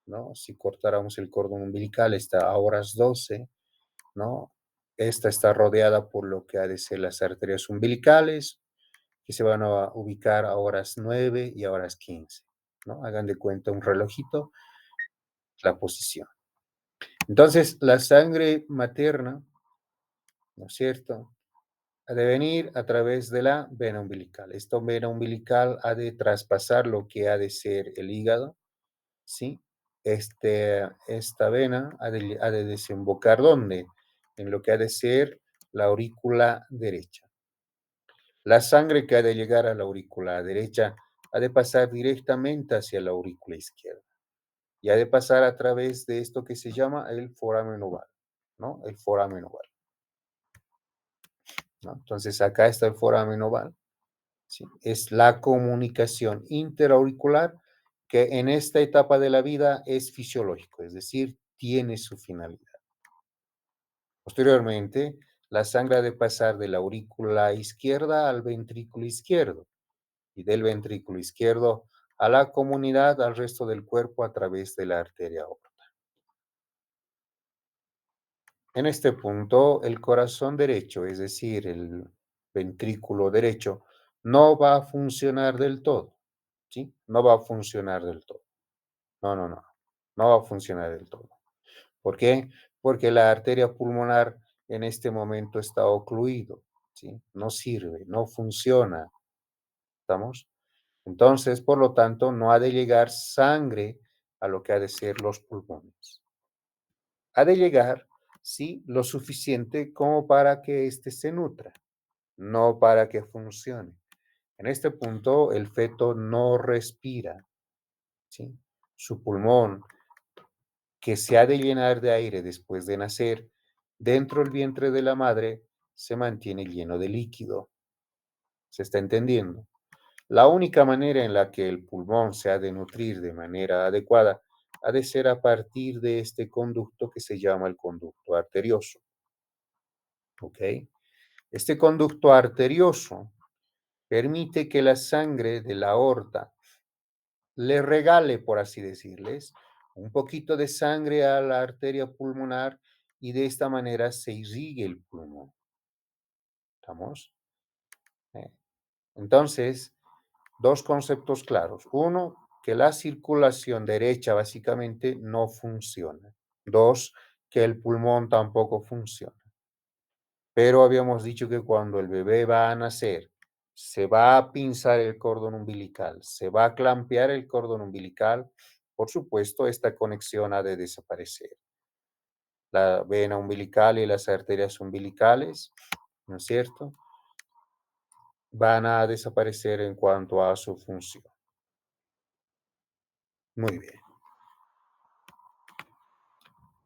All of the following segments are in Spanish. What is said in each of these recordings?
¿no? Si cortáramos el cordón umbilical, está a horas 12, ¿no? Esta está rodeada por lo que ha de ser las arterias umbilicales, que se van a ubicar a horas 9 y a horas 15, ¿no? Hagan de cuenta un relojito, la posición. Entonces, la sangre materna, ¿no es cierto?, ha de venir a través de la vena umbilical. Esta vena umbilical ha de traspasar lo que ha de ser el hígado, ¿sí? Esta vena ha de desembocar, ¿dónde? En lo que ha de ser la aurícula derecha. La sangre que ha de llegar a la aurícula derecha ha de pasar directamente hacia la aurícula izquierda y ha de pasar a través de esto que se llama el foramen oval, ¿no? El foramen oval, ¿no? Entonces, acá está el foramen oval, ¿sí? Es la comunicación interauricular que en esta etapa de la vida es fisiológico, es decir, tiene su finalidad. Posteriormente, la sangre ha de pasar de la aurícula izquierda al ventrículo izquierdo y del ventrículo izquierdo a la comunidad, al resto del cuerpo a través de la arteria aorta. En este punto, el corazón derecho, es decir, el ventrículo derecho, no va a funcionar del todo, ¿sí? No va a funcionar del todo. No, no, no. No va a funcionar del todo. ¿Por qué? Porque la arteria pulmonar en este momento está ocluido, ¿sí? No sirve, no funciona. ¿Estamos? Entonces, por lo tanto, no ha de llegar sangre a lo que ha de ser los pulmones. Ha de llegar, sí, lo suficiente como para que éste se nutra, no para que funcione. En este punto, el feto no respira, ¿sí? Su pulmón, que se ha de llenar de aire después de nacer, dentro del vientre de la madre, se mantiene lleno de líquido. ¿Se está entendiendo? La única manera en la que el pulmón se ha de nutrir de manera adecuada ha de ser a partir de este conducto que se llama el conducto arterioso. ¿Ok? Este conducto arterioso permite que la sangre de la aorta le regale, por así decirles, un poquito de sangre a la arteria pulmonar y de esta manera se irrigue el pulmón. ¿Estamos? ¿Eh? Entonces, dos conceptos claros. Uno, que la circulación derecha básicamente no funciona. Dos, que el pulmón tampoco funciona. Pero habíamos dicho que cuando el bebé va a nacer, se va a pinzar el cordón umbilical, se va a clampear el cordón umbilical, por supuesto, esta conexión ha de desaparecer. La vena umbilical y las arterias umbilicales, ¿no es cierto?, van a desaparecer en cuanto a su función. Muy bien.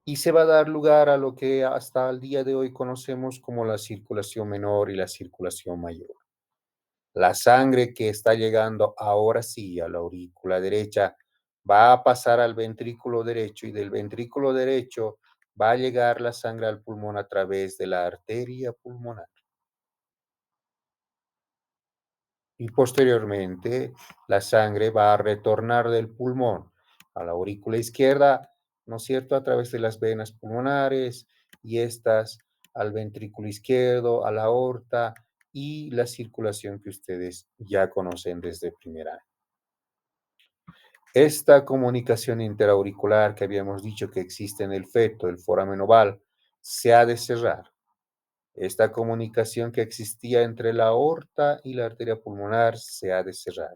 Y se va a dar lugar a lo que hasta el día de hoy conocemos como la circulación menor y la circulación mayor. La sangre que está llegando ahora sí a la aurícula derecha va a pasar al ventrículo derecho y del ventrículo derecho va a llegar la sangre al pulmón a través de la arteria pulmonar. Y posteriormente la sangre va a retornar del pulmón a la aurícula izquierda, ¿no es cierto?, a través de las venas pulmonares y estas al ventrículo izquierdo, a la aorta y la circulación que ustedes ya conocen desde primer año. Esta comunicación interauricular que habíamos dicho que existe en el feto, el foramen oval, se ha de cerrar. Esta comunicación que existía entre la aorta y la arteria pulmonar se ha de cerrar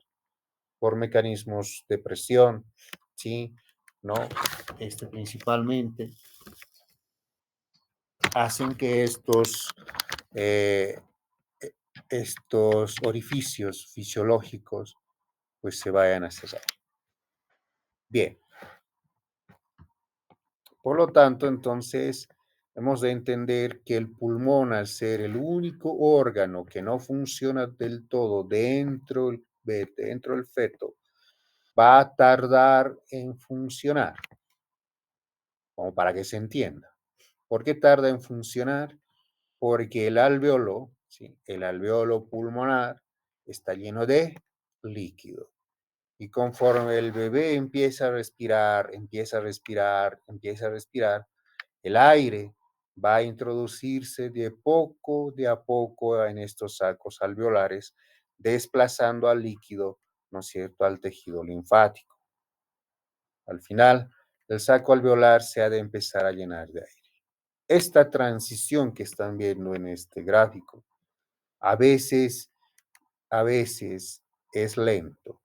por mecanismos de presión, ¿sí? ¿No? Principalmente hacen que eh, estos orificios fisiológicos pues se vayan a cerrar. Bien. Por lo tanto, entonces, hemos de entender que el pulmón, al ser el único órgano que no funciona del todo dentro del feto, va a tardar en funcionar, como para que se entienda. ¿Por qué tarda en funcionar? Porque el alveolo, ¿sí?, el alveolo pulmonar está lleno de líquido. Y conforme el bebé empieza a respirar, empieza a respirar, empieza a respirar, el aire va a introducirse de a poco en estos sacos alveolares, desplazando al líquido, ¿no es cierto?, al tejido linfático. Al final, el saco alveolar se ha de empezar a llenar de aire. Esta transición que están viendo en este gráfico, a veces, a veces es lento,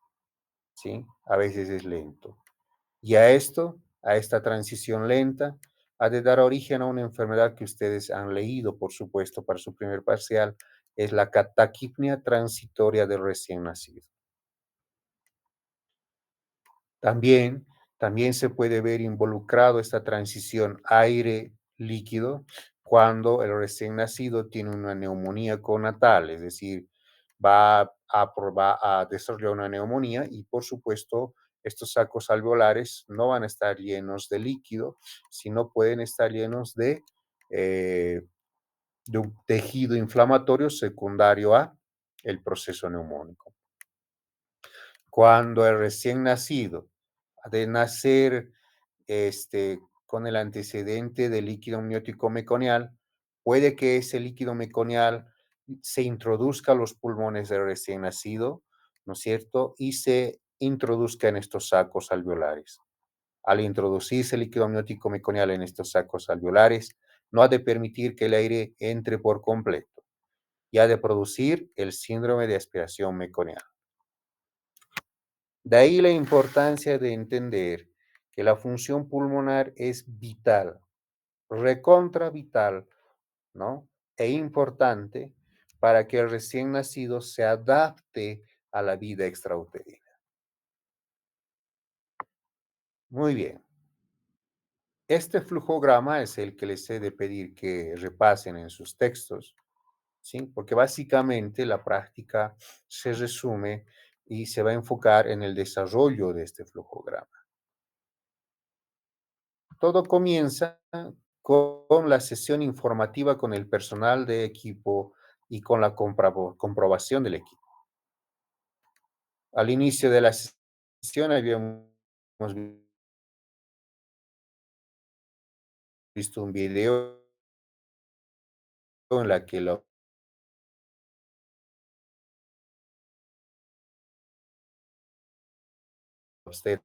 ¿sí? A veces es lento. Y a esta transición lenta, ha de dar origen a una enfermedad que ustedes han leído, por supuesto, para su primer parcial, es la cataquipnia transitoria del recién nacido. También, también se puede ver involucrado esta transición aire-líquido cuando el recién nacido tiene una neumonía conatal, es decir, va a desarrollar una neumonía y, por supuesto, estos sacos alveolares no van a estar llenos de líquido, sino pueden estar llenos eh, de un tejido inflamatorio secundario a el proceso neumónico. Cuando el recién nacido ha de nacer con el antecedente de líquido amniótico meconial, puede que ese líquido meconial se introduzca a los pulmones del recién nacido, ¿no es cierto? Y se introduzca en estos sacos alveolares. Al introducirse el líquido amniótico meconial en estos sacos alveolares, no ha de permitir que el aire entre por completo y ha de producir el síndrome de aspiración meconial. De ahí la importancia de entender que la función pulmonar es vital, recontra vital, ¿no? E importante para que el recién nacido se adapte a la vida extrauterina. Muy bien. Este flujograma es el que les he de pedir que repasen en sus textos, ¿sí? Porque básicamente la práctica se resume y se va a enfocar en el desarrollo de este flujograma. Todo comienza con la sesión informativa con el personal de equipo y con la comprobación del equipo. Al inicio de la sesión habíamos visto un video en la que la obstetra,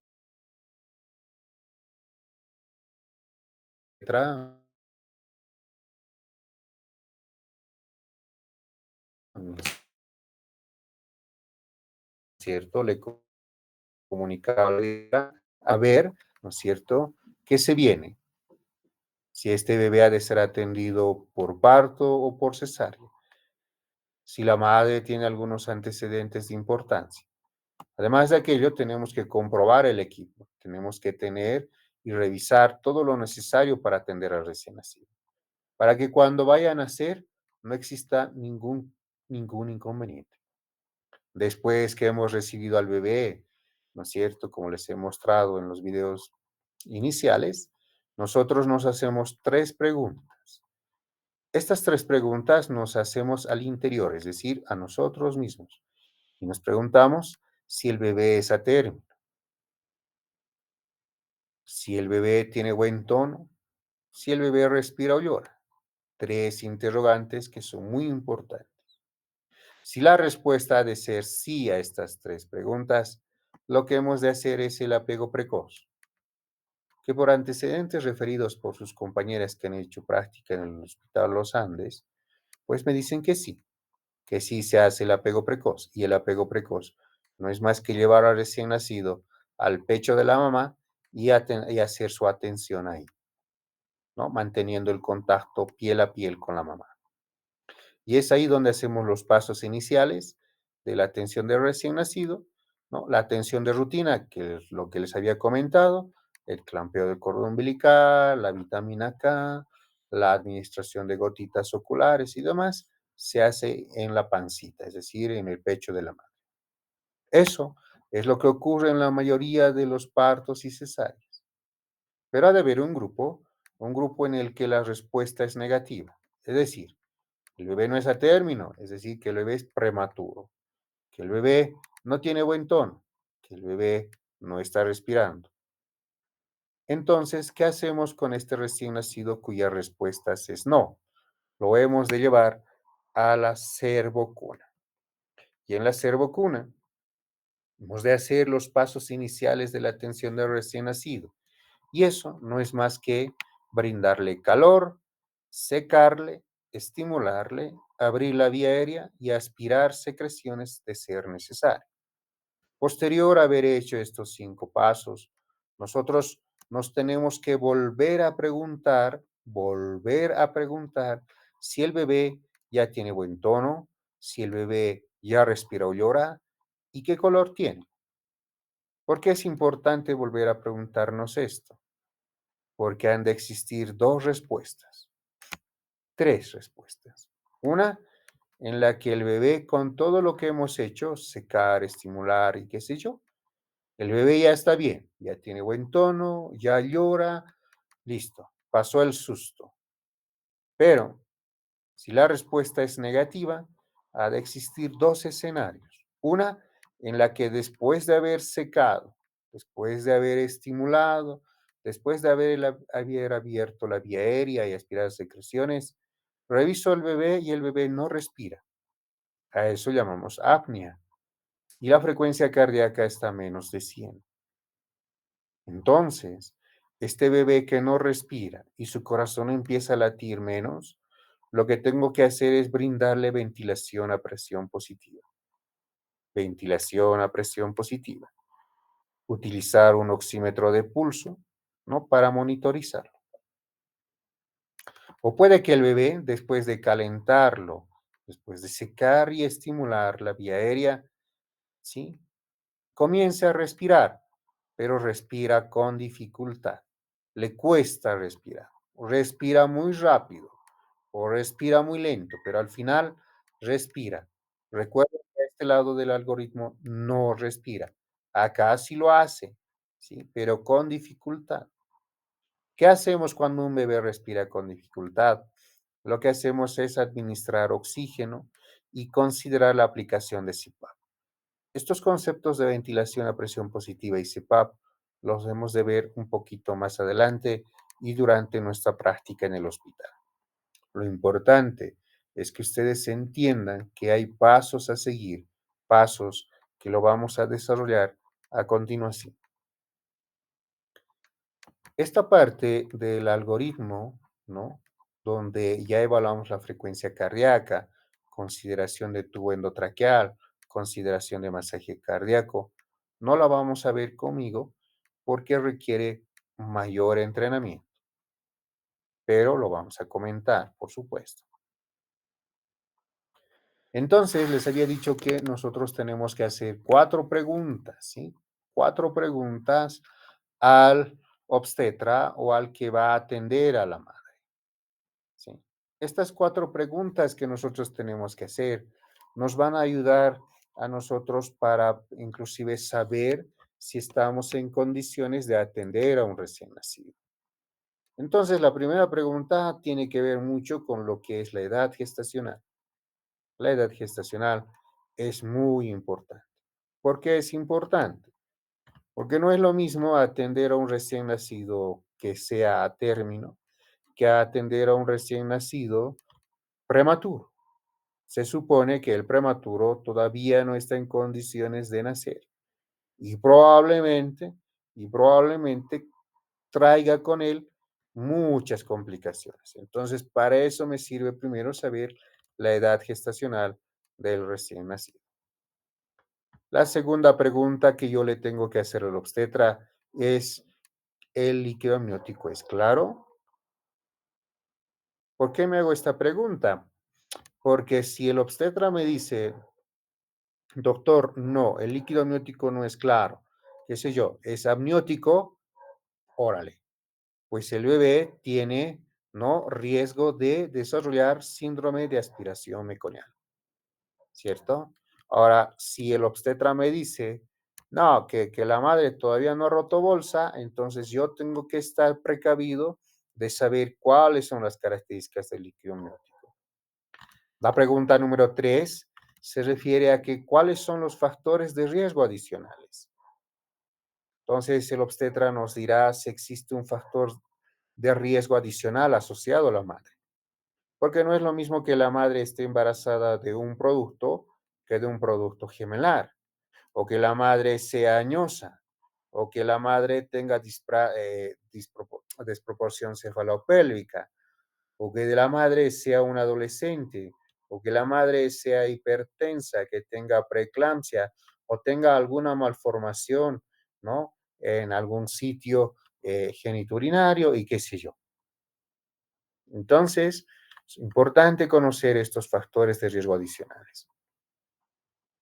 ¿no es cierto?, le comunicaba a ver, ¿no es cierto?, qué se viene, si este bebé ha de ser atendido por parto o por cesárea, si la madre tiene algunos antecedentes de importancia. Además de aquello, tenemos que comprobar el equipo, tenemos que tener y revisar todo lo necesario para atender al recién nacido, para que cuando vaya a nacer no exista ningún inconveniente. Después que hemos recibido al bebé, ¿no es cierto? Como les he mostrado en los videos iniciales, nosotros nos hacemos 3 preguntas. Estas 3 preguntas nos hacemos al interior, es decir, a nosotros mismos. Y nos preguntamos si el bebé es a término, si el bebé tiene buen tono, si el bebé respira o llora. 3 interrogantes que son muy importantes. Si la respuesta ha de ser sí a estas 3 preguntas, lo que hemos de hacer es el apego precoz, que por antecedentes referidos por sus compañeras que han hecho práctica en el Hospital Los Andes, pues me dicen que sí se hace el apego precoz. Y el apego precoz no es más que llevar al recién nacido al pecho de la mamá y hacer su atención ahí, ¿no? Manteniendo el contacto piel a piel con la mamá. Y es ahí donde hacemos los pasos iniciales de la atención del recién nacido, ¿no? La atención de rutina, que es lo que les había comentado, el clampeo del cordón umbilical, la vitamina K, la administración de gotitas oculares y demás, se hace en la pancita, es decir, en el pecho de la madre. Eso es lo que ocurre en la mayoría de los partos y cesáreas. Pero ha de haber un grupo en el que la respuesta es negativa, es decir, el bebé no es a término, es decir, que el bebé es prematuro, que el bebé no tiene buen tono, que el bebé no está respirando. Entonces, ¿qué hacemos con este recién nacido cuya respuesta es no? Lo hemos de llevar a la cervocuna. Y en la cervocuna hemos de hacer los pasos iniciales de la atención del recién nacido. Y eso no es más que brindarle calor, secarle, estimularle, abrir la vía aérea y aspirar secreciones de ser necesario. Posterior a haber hecho estos 5 pasos, nosotros nos tenemos que volver a preguntar si el bebé ya tiene buen tono, si el bebé ya respira o llora y qué color tiene. ¿Por qué es importante volver a preguntarnos esto? Porque han de existir 2 respuestas, 3 respuestas. Una en la que el bebé, con todo lo que hemos hecho, secar, estimular y qué sé yo, el bebé ya está bien, ya tiene buen tono, ya llora, listo, pasó el susto. Pero si la respuesta es negativa, ha de existir 2 escenarios. Una en la que después de haber secado, después de haber estimulado, después de haber abierto la vía aérea y aspirar secreciones, reviso al bebé y el bebé no respira. A eso llamamos apnea. Y la frecuencia cardíaca está a menos de 100. Entonces, este bebé que no respira y su corazón empieza a latir menos, lo que tengo que hacer es brindarle ventilación a presión positiva. Ventilación a presión positiva. Utilizar un oxímetro de pulso, ¿no? Para monitorizarlo. O puede que el bebé, después de calentarlo, después de secar y estimular la vía aérea, ¿sí? Comience a respirar, pero respira con dificultad. Le cuesta respirar. Respira muy rápido o respira muy lento, pero al final respira. Recuerda que a este lado del algoritmo no respira. Acá sí lo hace, ¿sí? Pero con dificultad. ¿Qué hacemos cuando un bebé respira con dificultad? Lo que hacemos es administrar oxígeno y considerar la aplicación de CPAP. Estos conceptos de ventilación a presión positiva y CPAP los hemos de ver un poquito más adelante y durante nuestra práctica en el hospital. Lo importante es que ustedes entiendan que hay pasos a seguir, pasos que lo vamos a desarrollar a continuación. Esta parte del algoritmo, ¿no? Donde ya evaluamos la frecuencia cardíaca, consideración de tubo endotraqueal, consideración de masaje cardíaco, no la vamos a ver conmigo porque requiere mayor entrenamiento, pero lo vamos a comentar, por supuesto. Entonces, les había dicho que nosotros tenemos que hacer 4 preguntas, ¿sí? 4 preguntas al obstetra o al que va a atender a la madre. Sí. Estas 4 preguntas que nosotros tenemos que hacer nos van a ayudar a nosotros para inclusive saber si estamos en condiciones de atender a un recién nacido. Entonces, la primera pregunta tiene que ver mucho con lo que es la edad gestacional. La edad gestacional es muy importante. ¿Por qué es importante? Porque no es lo mismo atender a un recién nacido que sea a término que atender a un recién nacido prematuro. Se supone que el prematuro todavía no está en condiciones de nacer y probablemente traiga con él muchas complicaciones. Entonces, para eso me sirve primero saber la edad gestacional del recién nacido. La segunda pregunta que yo le tengo que hacer al obstetra es, ¿el líquido amniótico es claro? ¿Por qué me hago esta pregunta? Porque si el obstetra me dice, doctor, no, el líquido amniótico no es claro, qué sé yo, es amniótico, órale, pues el bebé tiene, ¿no? Riesgo de desarrollar síndrome de aspiración meconiana, ¿cierto? Ahora, si el obstetra me dice, no, que la madre todavía no ha roto bolsa, entonces yo tengo que estar precavido de saber cuáles son las características del líquido amniótico. La pregunta número 3 se refiere a que cuáles son los factores de riesgo adicionales. Entonces, el obstetra nos dirá si existe un factor de riesgo adicional asociado a la madre, porque no es lo mismo que la madre esté embarazada de un producto que de un producto gemelar, o que la madre sea añosa, o que la madre tenga desproporción cefalopélvica, o que de la madre sea un adolescente, o que la madre sea hipertensa, que tenga preeclampsia o tenga alguna malformación, ¿no? En algún sitio geniturinario y qué sé yo. Entonces, es importante conocer estos factores de riesgo adicionales.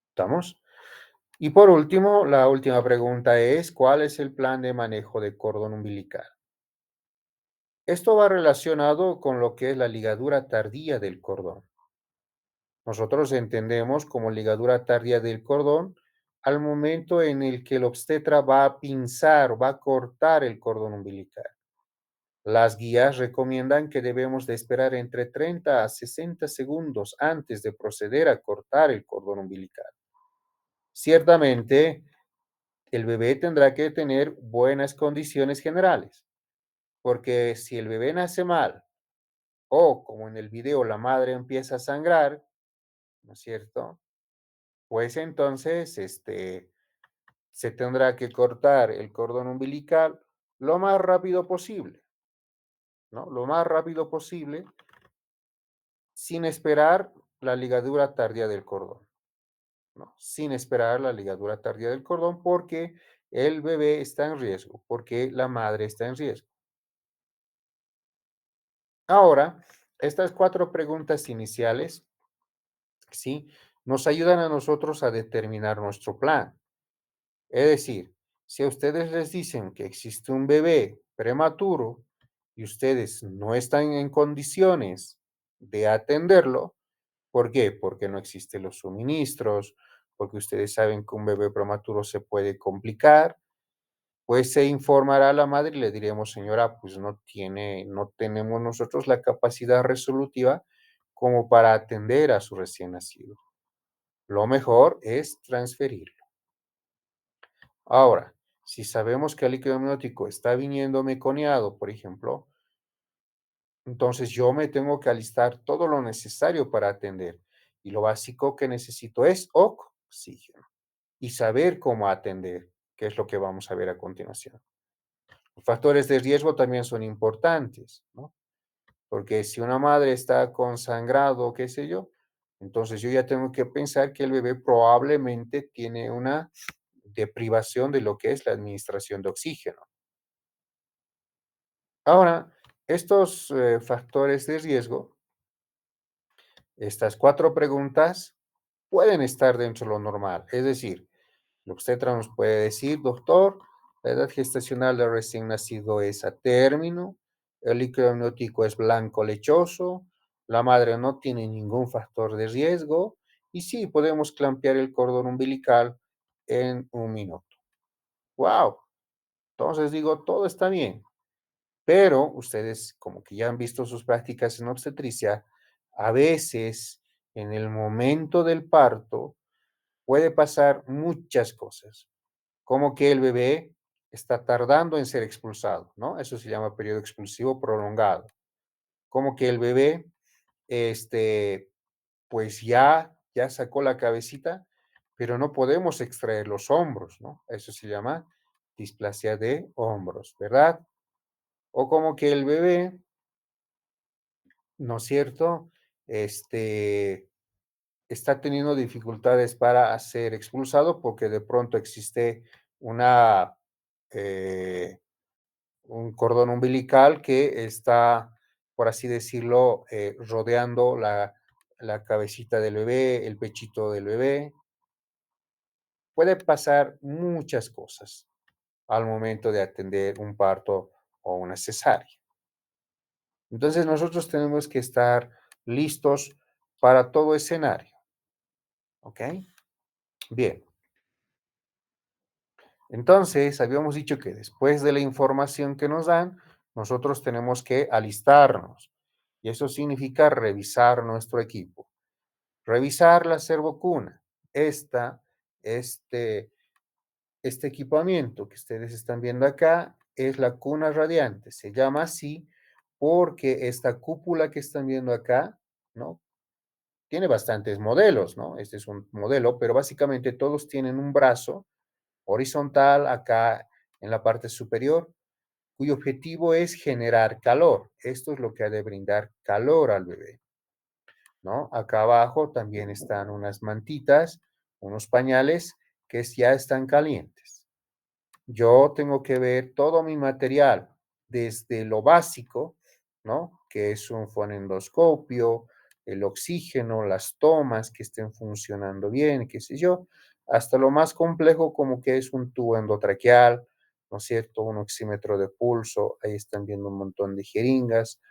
¿Estamos? Y por último, la última pregunta es, ¿cuál es el plan de manejo de cordón umbilical? Esto va relacionado con lo que es la ligadura tardía del cordón. Nosotros entendemos como ligadura tardía del cordón al momento en el que el obstetra va a pinzar, va a cortar el cordón umbilical. Las guías recomiendan que debemos de esperar entre 30 a 60 segundos antes de proceder a cortar el cordón umbilical. Ciertamente, el bebé tendrá que tener buenas condiciones generales, porque si el bebé nace mal o, como en el video, la madre empieza a sangrar, ¿no es cierto? Pues entonces, se tendrá que cortar el cordón umbilical lo más rápido posible, ¿no? Lo más rápido posible, sin esperar la ligadura tardía del cordón, ¿no? Sin esperar la ligadura tardía del cordón porque el bebé está en riesgo, porque la madre está en riesgo. Ahora, estas 4 preguntas iniciales, ¿sí? Nos ayudan a nosotros a determinar nuestro plan. Es decir, si a ustedes les dicen que existe un bebé prematuro y ustedes no están en condiciones de atenderlo, ¿por qué? Porque no existen los suministros, porque ustedes saben que un bebé prematuro se puede complicar, pues se informará a la madre y le diremos, señora, pues no tenemos nosotros la capacidad resolutiva como para atender a su recién nacido. Lo mejor es transferirlo. Ahora, si sabemos que el líquido amniótico está viniendo meconeado, por ejemplo, entonces yo me tengo que alistar todo lo necesario para atender. Y lo básico que necesito es oxígeno y saber cómo atender, que es lo que vamos a ver a continuación. Los factores de riesgo también son importantes, ¿no? Porque si una madre está con sangrado, qué sé yo, entonces yo ya tengo que pensar que el bebé probablemente tiene una deprivación de lo que es la administración de oxígeno. Ahora, estos factores de riesgo, estas 4 preguntas pueden estar dentro de lo normal. Es decir, el obstetra nos puede decir, doctor, la edad gestacional del recién nacido es a término, el líquido amniótico es blanco lechoso, la madre no tiene ningún factor de riesgo y sí, podemos clampear el cordón umbilical en 1 minuto. ¡Wow! Entonces digo, todo está bien. Pero ustedes, como que ya han visto sus prácticas en obstetricia, a veces en el momento del parto puede pasar muchas cosas, como que el bebé está tardando en ser expulsado, ¿no? Eso se llama periodo expulsivo prolongado. Como que el bebé, este, pues ya sacó la cabecita, pero no podemos extraer los hombros, ¿no? Eso se llama displasia de hombros, ¿verdad? O como que el bebé, ¿no es cierto? Este, está teniendo dificultades para ser expulsado porque de pronto existe una, eh, un cordón umbilical que está, por así decirlo, rodeando la cabecita del bebé, el pechito del bebé. Puede pasar muchas cosas al momento de atender un parto o una cesárea. Entonces nosotros tenemos que estar listos para todo escenario, ¿ok? Bien, entonces habíamos dicho que después de la información que nos dan, nosotros tenemos que alistarnos. Y eso significa revisar nuestro equipo, revisar la servocuna. Este Este equipamiento que ustedes están viendo acá es la cuna radiante. Se llama así porque esta cúpula que están viendo acá, ¿no? Tiene bastantes modelos, ¿no? Este es un modelo, pero básicamente todos tienen un brazo horizontal acá en la parte superior, cuyo objetivo es generar calor. Esto es lo que ha de brindar calor al bebé, ¿no? Acá abajo también están unas mantitas, unos pañales que ya están calientes. Yo tengo que ver todo mi material, desde lo básico, ¿no? Que es un fonendoscopio, el oxígeno, las tomas que estén funcionando bien, qué sé yo, hasta lo más complejo como que es un tubo endotraqueal, ¿no es cierto? Un oxímetro de pulso, ahí están viendo un montón de jeringas,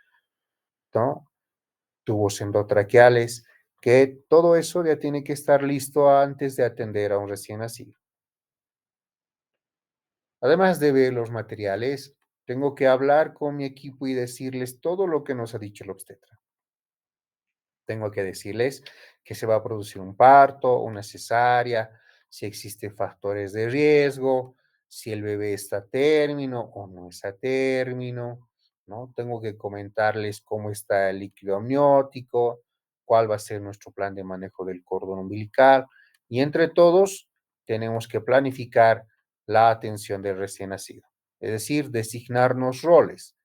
¿no? Tubos endotraqueales, que todo eso ya tiene que estar listo antes de atender a un recién nacido. Además de ver los materiales, tengo que hablar con mi equipo y decirles todo lo que nos ha dicho el obstetra. Tengo que decirles que se va a producir un parto, una cesárea, si existen factores de riesgo, si el bebé está a término o no está a término, ¿no? Tengo que comentarles cómo está el líquido amniótico, cuál va a ser nuestro plan de manejo del cordón umbilical y entre todos tenemos que planificar la atención del recién nacido, es decir, designarnos roles.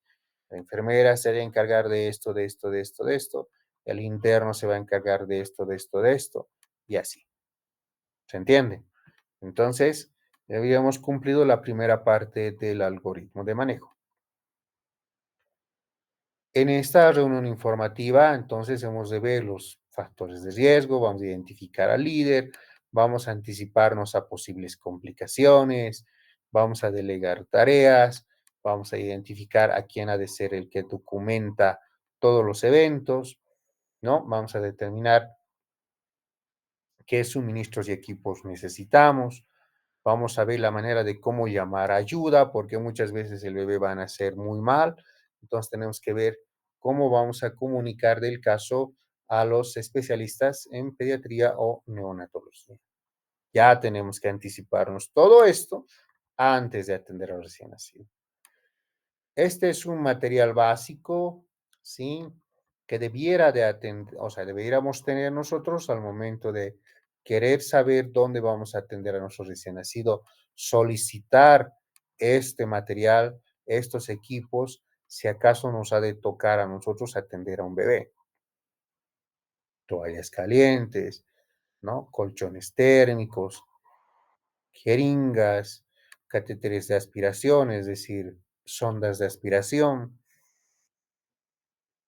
La enfermera se va a encargar de esto, de esto, de esto, de esto. El interno se va a encargar de esto, de esto, de esto. Y así. ¿Se entiende? Entonces, ya habíamos cumplido la primera parte del algoritmo de manejo. En esta reunión informativa, entonces, hemos de ver los factores de riesgo, vamos a identificar al líder, vamos a anticiparnos a posibles complicaciones, vamos a delegar tareas, vamos a identificar a quién ha de ser el que documenta todos los eventos, ¿no? Vamos a determinar qué suministros y equipos necesitamos. Vamos a ver la manera de cómo llamar ayuda, porque muchas veces el bebé va a nacer muy mal. Entonces tenemos que ver cómo vamos a comunicar del caso a los especialistas en pediatría o neonatología. Ya tenemos que anticiparnos todo esto antes de atender al recién nacido. Este es un material básico, ¿sí? Que debiera de atender, o sea, deberíamos tener nosotros al momento de querer saber dónde vamos a atender a nuestro recién nacido, solicitar este material, estos equipos, si acaso nos ha de tocar a nosotros atender a un bebé. Toallas calientes, ¿no? Colchones térmicos, jeringas, catéteres de aspiración, es decir, sondas de aspiración,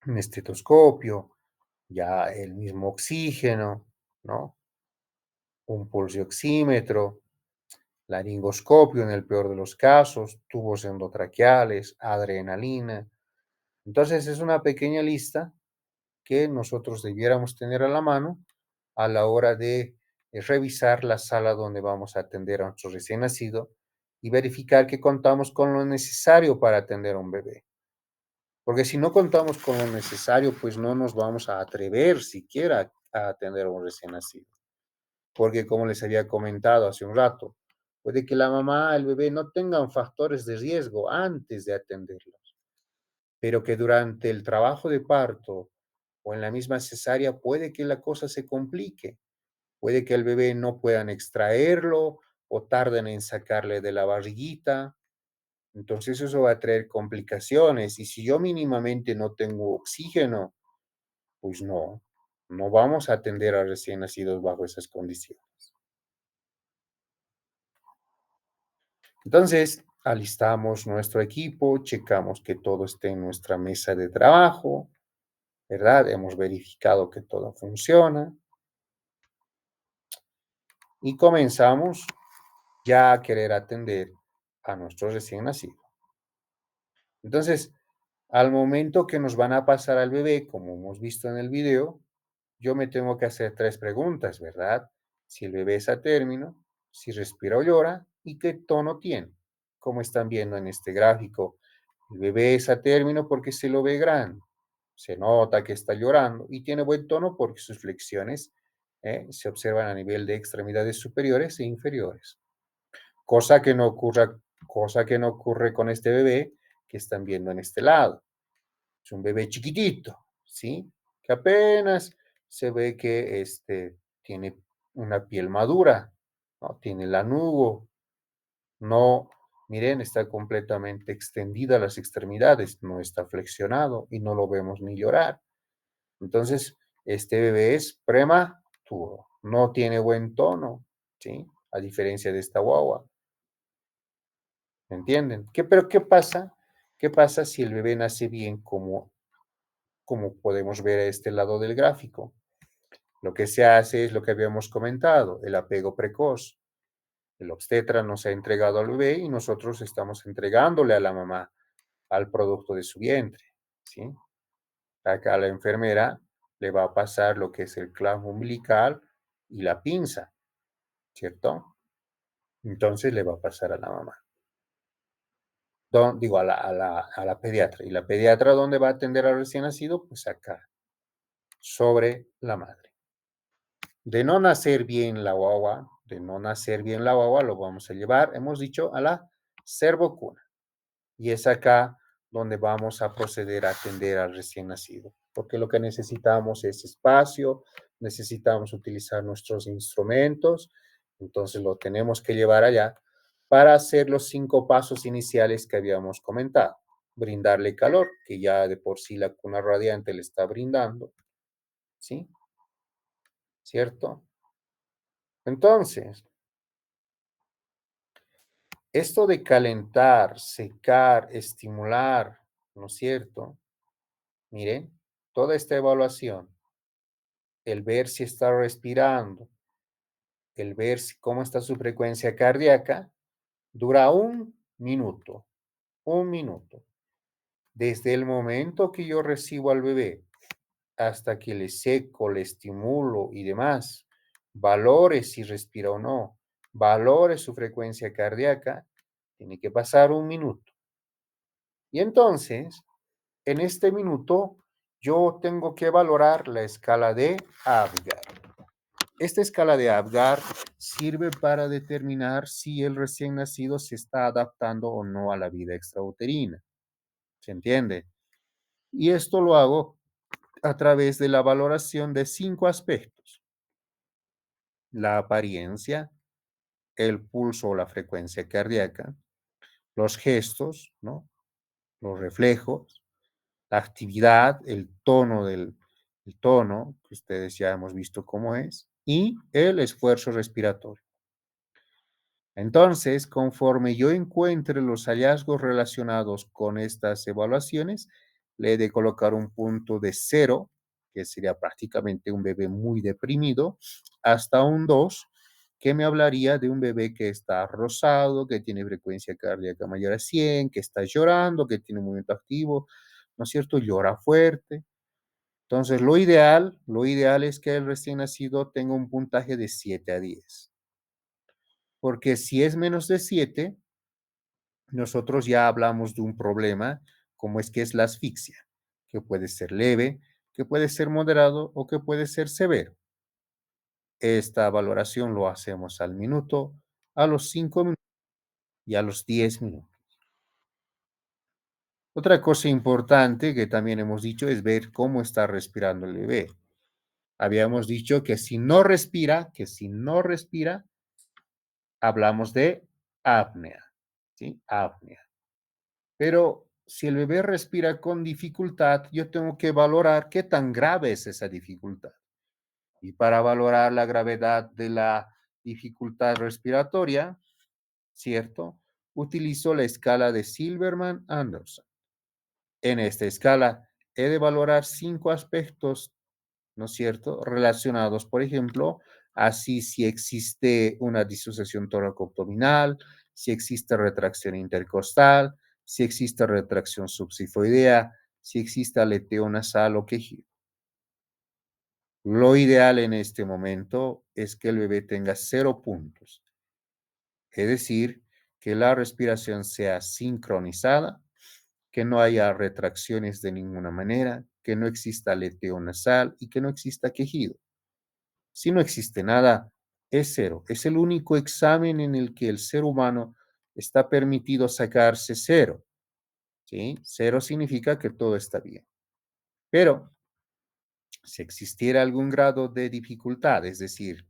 un estetoscopio, ya el mismo oxígeno, ¿no? Un pulsioxímetro, laringoscopio en el peor de los casos, tubos endotraqueales, adrenalina. Entonces es una pequeña lista que nosotros debiéramos tener a la mano a la hora de revisar la sala donde vamos a atender a nuestro recién nacido y verificar que contamos con lo necesario para atender a un bebé. Porque si no contamos con lo necesario, pues no nos vamos a atrever siquiera a atender a un recién nacido. Porque como les había comentado hace un rato, puede que la mamá, el bebé no tengan factores de riesgo antes de atenderlos, pero que durante el trabajo de parto o en la misma cesárea puede que la cosa se complique. Puede que el bebé no puedan extraerlo o tarden en sacarle de la barriguita. Entonces eso va a traer complicaciones. Y si yo mínimamente no tengo oxígeno, pues no, no vamos a atender a recién nacidos bajo esas condiciones. Entonces, alistamos nuestro equipo, checamos que todo esté en nuestra mesa de trabajo, ¿verdad? Hemos verificado que todo funciona y comenzamos ya a querer atender a nuestro recién nacido. Entonces, al momento que nos van a pasar al bebé, como hemos visto en el video, yo me tengo que hacer tres preguntas, ¿verdad? Si el bebé es a término, si respira o llora y qué tono tiene. Como están viendo en este gráfico, el bebé es a término porque se lo ve grande. Se nota que está llorando y tiene buen tono porque sus flexiones se observan a nivel de extremidades superiores e inferiores. cosa que no ocurra, cosa que no ocurre con este bebé que están viendo en este lado. Es un bebé chiquitito, ¿sí? Que apenas se ve que tiene una piel madura, ¿no? Tiene lanugo, no, miren, está completamente extendida las extremidades, no está flexionado y no lo vemos ni llorar. Entonces, este bebé es prematuro, no tiene buen tono, ¿sí? A diferencia de esta guagua, ¿me entienden? Pero qué pasa? ¿Qué pasa si el bebé nace bien como podemos ver a este lado del gráfico? Lo que se hace es lo que habíamos comentado, el apego precoz. El obstetra nos ha entregado al bebé y nosotros estamos entregándole a la mamá al producto de su vientre, ¿sí? Acá a la enfermera le va a pasar lo que es el clavo umbilical y la pinza, ¿cierto? Entonces le va a pasar a la mamá. Digo, a la pediatra. ¿Y la pediatra dónde va a atender al recién nacido? Pues acá, sobre la madre. De no nacer bien la guagua, lo vamos a llevar, hemos dicho, a la cervocuna. Y es acá donde vamos a proceder a atender al recién nacido, porque lo que necesitamos es espacio, necesitamos utilizar nuestros instrumentos, entonces lo tenemos que llevar allá para hacer los 5 pasos iniciales que habíamos comentado. Brindarle calor, que ya de por sí la cuna radiante le está brindando, ¿sí? ¿Cierto? Entonces, esto de calentar, secar, estimular, ¿no es cierto? Miren, toda esta evaluación, el ver si está respirando, el ver cómo está su frecuencia cardíaca, dura un minuto. Desde el momento que yo recibo al bebé hasta que le seco, le estimulo y demás, valore si respira o no, valore su frecuencia cardíaca, tiene que pasar un minuto. Y entonces, en este minuto, yo tengo que valorar la escala de Apgar. Esta escala de Apgar sirve para determinar si el recién nacido se está adaptando o no a la vida extrauterina. ¿Se entiende? Y esto lo hago a través de la valoración de 5 aspectos: la apariencia, el pulso o la frecuencia cardíaca, los gestos, ¿no? Los reflejos, la actividad, el tono, que ustedes ya hemos visto cómo es, y el esfuerzo respiratorio. Entonces, conforme yo encuentre los hallazgos relacionados con estas evaluaciones, le he de colocar un punto de 0, que sería prácticamente un bebé muy deprimido, hasta un 2, que me hablaría de un bebé que está rosado, que tiene frecuencia cardíaca mayor a 100, que está llorando, que tiene un movimiento activo, ¿no es cierto? Llora fuerte. Entonces, lo ideal es que el recién nacido tenga un puntaje de 7 a 10, porque si es menos de 7, nosotros ya hablamos de un problema como es que es la asfixia, que puede ser leve, que puede ser moderado o que puede ser severo. Esta valoración lo hacemos al minuto, a los 5 minutos y a los 10 minutos. Otra cosa importante que también hemos dicho es ver cómo está respirando el bebé. Habíamos dicho que si no respira, hablamos de apnea, ¿sí? Apnea. Pero si el bebé respira con dificultad, yo tengo que valorar qué tan grave es esa dificultad. Y para valorar la gravedad de la dificultad respiratoria, ¿cierto? Utilizo la escala de Silverman-Anderson. En esta escala he de valorar 5 aspectos, ¿no es cierto?, relacionados, por ejemplo, así si existe una disociación tóraco-abdominal, si existe retracción intercostal, si existe retracción subsifoidea, si existe aleteo nasal o quejido. Lo ideal en este momento es que el bebé tenga 0 puntos, es decir, que la respiración sea sincronizada, que no haya retracciones de ninguna manera, que no exista aleteo nasal y que no exista quejido. Si no existe nada, es cero. Es el único examen en el que el ser humano está permitido sacarse cero, ¿sí? Cero significa que todo está bien. Pero si existiera algún grado de dificultad, es decir,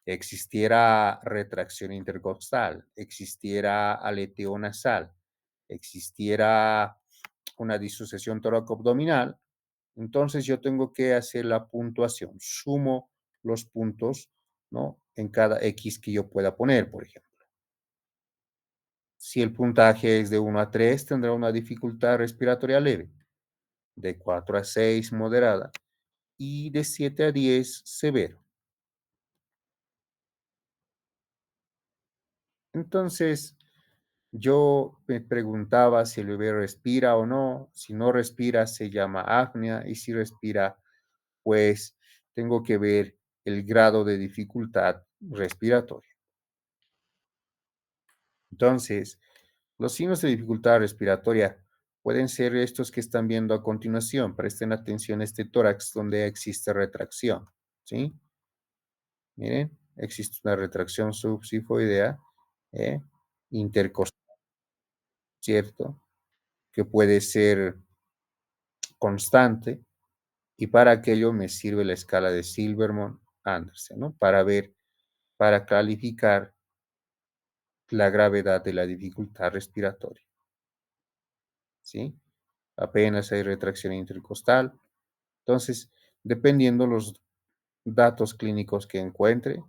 existiera retracción intercostal, existiera aleteo nasal, existiera una disociación toracoabdominal, entonces yo tengo que hacer la puntuación, sumo los puntos, ¿no? En cada X que yo pueda poner, por ejemplo. Si el puntaje es de 1 a 3, tendrá una dificultad respiratoria leve, de 4 a 6, moderada, y de 7 a 10, severo. Entonces, yo me preguntaba si el bebé respira o no. Si no respira, se llama apnea, y si respira, pues tengo que ver el grado de dificultad respiratoria. Entonces, los signos de dificultad respiratoria pueden ser estos que están viendo a continuación. Presten atención a este tórax donde existe retracción, ¿sí? Miren, existe una retracción subsifoidea, ¿eh? Intercostal, ¿cierto? Que puede ser constante, y para aquello me sirve la escala de Silverman-Andersen, ¿no? Para ver, para calificar la gravedad de la dificultad respiratoria, ¿sí? Apenas hay retracción intercostal. Entonces, dependiendo los datos clínicos que encuentre,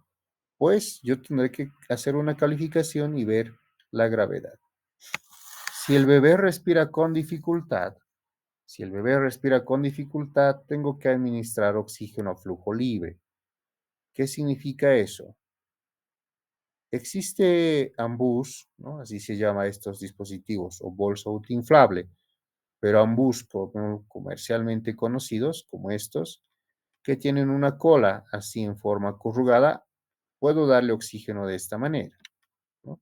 pues yo tendré que hacer una calificación y ver la gravedad. Si el bebé respira con dificultad, si el bebé respira con dificultad, tengo que administrar oxígeno a flujo libre. ¿Qué significa eso? Existe AMBUS, ¿no? Así se llama estos dispositivos, o bolsa autoinflable, pero AMBUS comercialmente conocidos como estos, que tienen una cola así en forma corrugada, puedo darle oxígeno de esta manera, ¿no?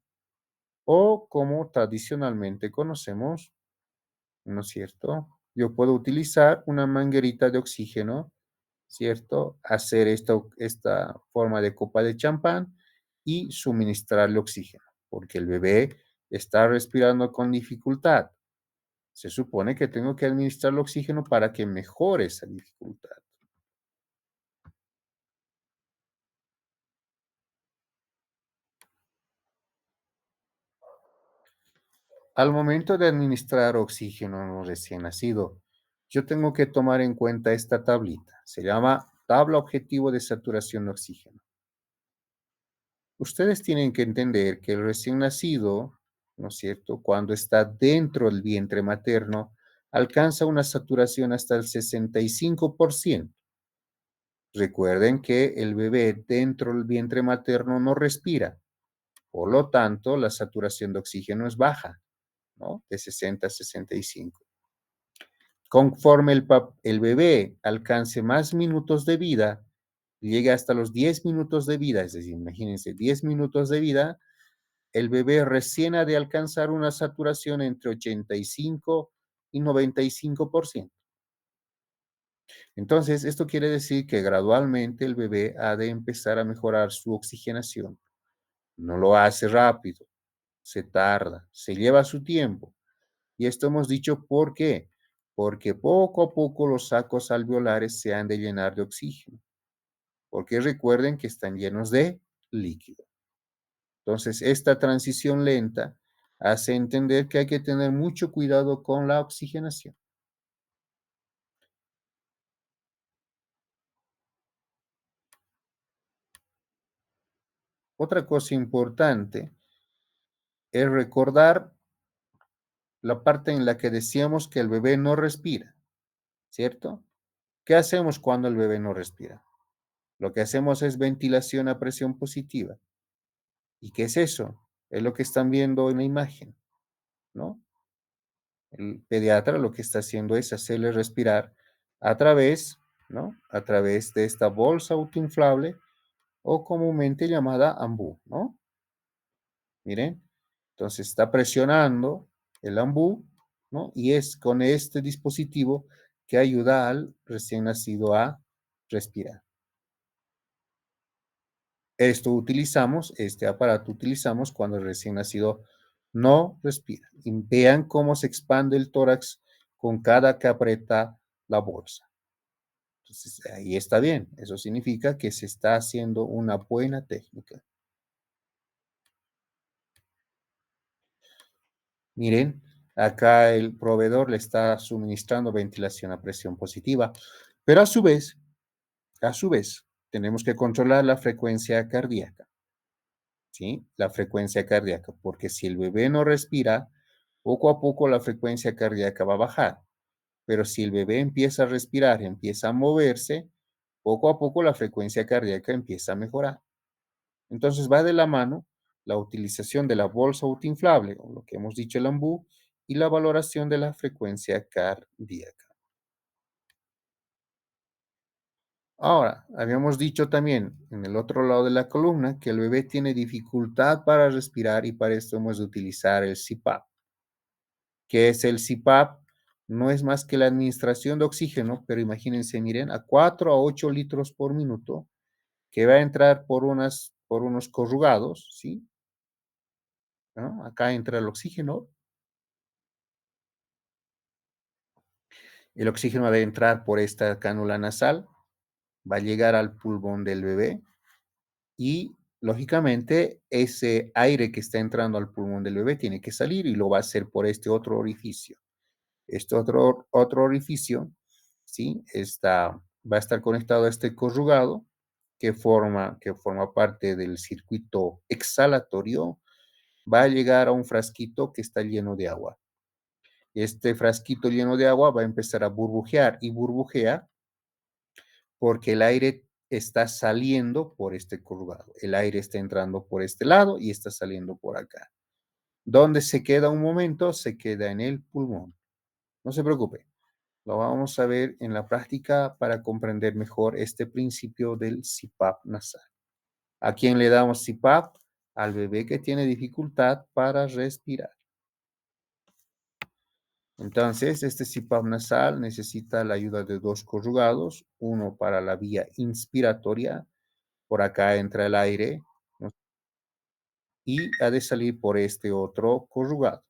O como tradicionalmente conocemos, ¿no es cierto? Yo puedo utilizar una manguerita de oxígeno, ¿cierto? Hacer esta forma de copa de champán y suministrarle oxígeno, porque el bebé está respirando con dificultad. Se supone que tengo que administrarle oxígeno para que mejore esa dificultad. Al momento de administrar oxígeno a un recién nacido, yo tengo que tomar en cuenta esta tablita. Se llama tabla objetivo de saturación de oxígeno. Ustedes tienen que entender que el recién nacido, ¿no es cierto?, cuando está dentro del vientre materno, alcanza una saturación hasta el 65%. Recuerden que el bebé dentro del vientre materno no respira, por lo tanto, la saturación de oxígeno es baja, ¿no? De 60 a 65. Conforme el bebé alcance más minutos de vida, llegue hasta los 10 minutos de vida, es decir, imagínense, 10 minutos de vida, el bebé recién ha de alcanzar una saturación entre 85 y 95%. Entonces, esto quiere decir que gradualmente el bebé ha de empezar a mejorar su oxigenación. No lo hace rápido, se tarda, se lleva su tiempo. Y esto hemos dicho ¿por qué? Porque poco a poco los sacos alveolares se han de llenar de oxígeno, porque recuerden que están llenos de líquido. Entonces, esta transición lenta hace entender que hay que tener mucho cuidado con la oxigenación. Otra cosa importante es recordar la parte en la que decíamos que el bebé no respira, ¿cierto? ¿Qué hacemos cuando el bebé no respira? Lo que hacemos es ventilación a presión positiva. ¿Y qué es eso? Es lo que están viendo en la imagen, ¿no? El pediatra lo que está haciendo es hacerle respirar a través, ¿no? A través de esta bolsa autoinflable o comúnmente llamada ambú, ¿no? Miren, entonces está presionando el ambú, ¿no? Y es con este dispositivo que ayuda al recién nacido a respirar. Este aparato utilizamos cuando el recién nacido no respira. Y vean cómo se expande el tórax con cada que aprieta la bolsa. Entonces, ahí está bien. Eso significa que se está haciendo una buena técnica. Miren, acá el proveedor le está suministrando ventilación a presión positiva, pero a su vez, tenemos que controlar la frecuencia cardíaca, ¿sí? La frecuencia cardíaca, porque si el bebé no respira, poco a poco la frecuencia cardíaca va a bajar, pero si el bebé empieza a respirar, empieza a moverse, poco a poco la frecuencia cardíaca empieza a mejorar. Entonces va de la mano la utilización de la bolsa autoinflable, o lo que hemos dicho el ambú, y la valoración de la frecuencia cardíaca. Ahora, habíamos dicho también en el otro lado de la columna que el bebé tiene dificultad para respirar y para esto hemos de utilizar el CPAP. ¿Qué es el CPAP? No es más que la administración de oxígeno, pero imagínense, miren, a 4 a 8 litros por minuto, que va a entrar por unos corrugados, ¿sí? ¿No? Acá entra el oxígeno. El oxígeno va a entrar por esta cánula nasal, va a llegar al pulmón del bebé y, lógicamente, ese aire que está entrando al pulmón del bebé tiene que salir y lo va a hacer por este otro orificio. Este otro orificio, ¿sí? Va a estar conectado a este corrugado que forma parte del circuito exhalatorio, va a llegar a un frasquito que está lleno de agua. Este frasquito lleno de agua va a empezar a burbujear y burbujea porque el aire está saliendo por este corrugado. El aire está entrando por este lado y está saliendo por acá. ¿Dónde se queda un momento? Se queda en el pulmón. No se preocupe, lo vamos a ver en la práctica para comprender mejor este principio del CPAP nasal. ¿A quién le damos CPAP? Al bebé que tiene dificultad para respirar. Entonces, este CPAP nasal necesita la ayuda de dos corrugados, uno para la vía inspiratoria, por acá entra el aire, ¿no? Y ha de salir por este otro corrugado.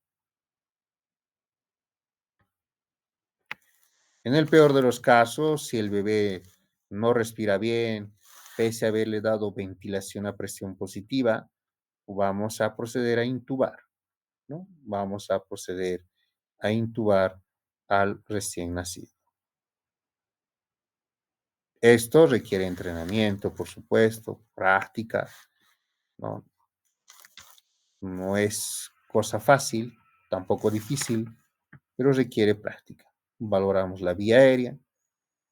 En el peor de los casos, si el bebé no respira bien, pese a haberle dado ventilación a presión positiva, vamos a proceder a intubar, ¿no? Vamos a proceder a intubar al recién nacido. Esto requiere entrenamiento, por supuesto, práctica, ¿no? No es cosa fácil, tampoco difícil, pero requiere práctica. Valoramos la vía aérea,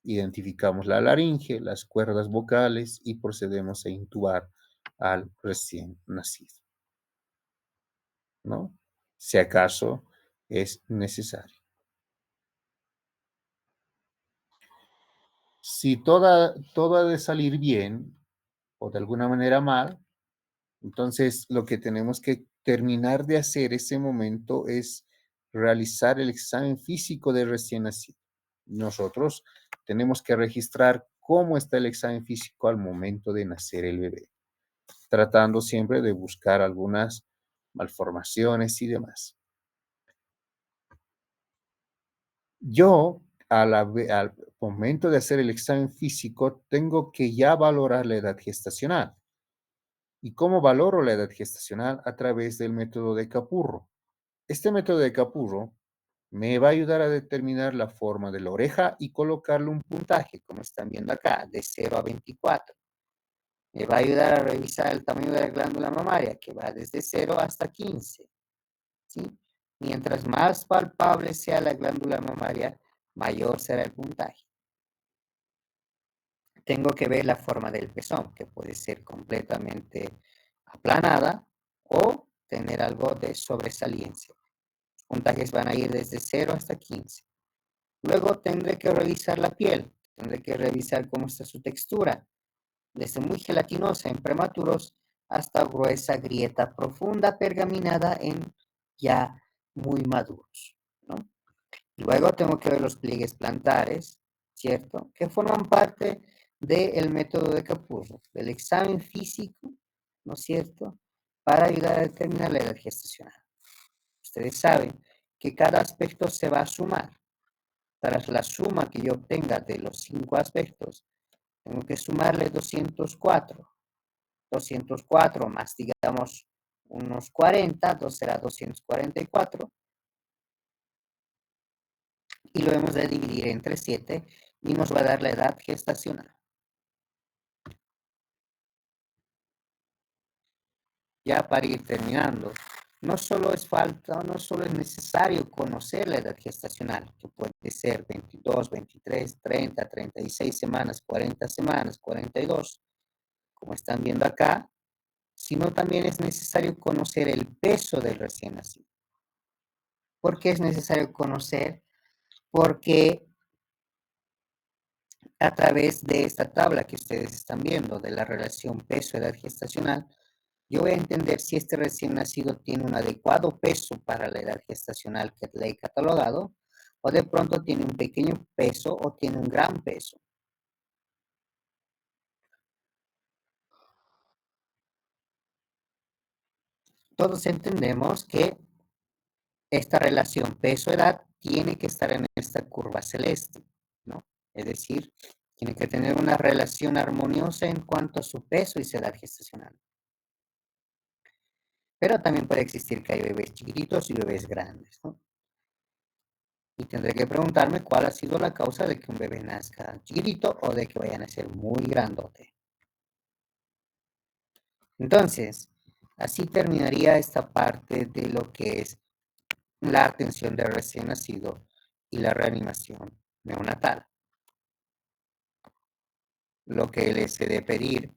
identificamos la laringe, las cuerdas vocales y procedemos a intubar al recién nacido, ¿no? Si acaso es necesario. Si todo ha de salir bien o de alguna manera mal, entonces lo que tenemos que terminar de hacer ese momento es realizar el examen físico del recién nacido. Nosotros tenemos que registrar cómo está el examen físico al momento de nacer el bebé, tratando siempre de buscar algunas malformaciones y demás. Yo, al momento de hacer el examen físico, tengo que ya valorar la edad gestacional. ¿Y cómo valoro la edad gestacional? A través del método de Capurro. Este método de Capurro me va a ayudar a determinar la forma de la oreja y colocarle un puntaje, como están viendo acá, de 0 a 24. Me va a ayudar a revisar el tamaño de la glándula mamaria, que va desde 0 hasta 15, ¿sí? Mientras más palpable sea la glándula mamaria, mayor será el puntaje. Tengo que ver la forma del pezón, que puede ser completamente aplanada o tener algo de sobresaliencia. Los puntajes van a ir desde 0 hasta 15. Luego tendré que revisar la piel, tendré que revisar cómo está su textura, desde muy gelatinosa en prematuros hasta gruesa grieta profunda pergaminada en ya muy maduros, ¿no? Luego tengo que ver los pliegues plantares, ¿cierto? Que forman parte del método de Capurro, del examen físico, ¿no es cierto?, para ayudar a determinar la edad gestacional. Ustedes saben que cada aspecto se va a sumar. Tras la suma que yo obtenga de los 5 aspectos, tengo que sumarle 204. 204 más, digamos, unos 40, entonces será 244, y lo hemos de dividir entre 7 y nos va a dar la edad gestacional. Ya para ir terminando, no solo es necesario conocer la edad gestacional, que puede ser 22, 23, 30, 36 semanas, 40 semanas, 42, como están viendo acá, sino también es necesario conocer el peso del recién nacido. ¿Por qué es necesario conocer? Porque a través de esta tabla que ustedes están viendo de la relación peso-edad gestacional, yo voy a entender si este recién nacido tiene un adecuado peso para la edad gestacional que le he catalogado, o de pronto tiene un pequeño peso o tiene un gran peso. Todos entendemos que esta relación peso-edad tiene que estar en esta curva celeste, ¿no? Es decir, tiene que tener una relación armoniosa en cuanto a su peso y su edad gestacional. Pero también puede existir que hay bebés chiquititos y bebés grandes, ¿no? Y tendré que preguntarme cuál ha sido la causa de que un bebé nazca chiquitito o de que vaya a nacer muy grandote. Entonces, así terminaría esta parte de lo que es la atención del recién nacido y la reanimación neonatal. Lo que les he de pedir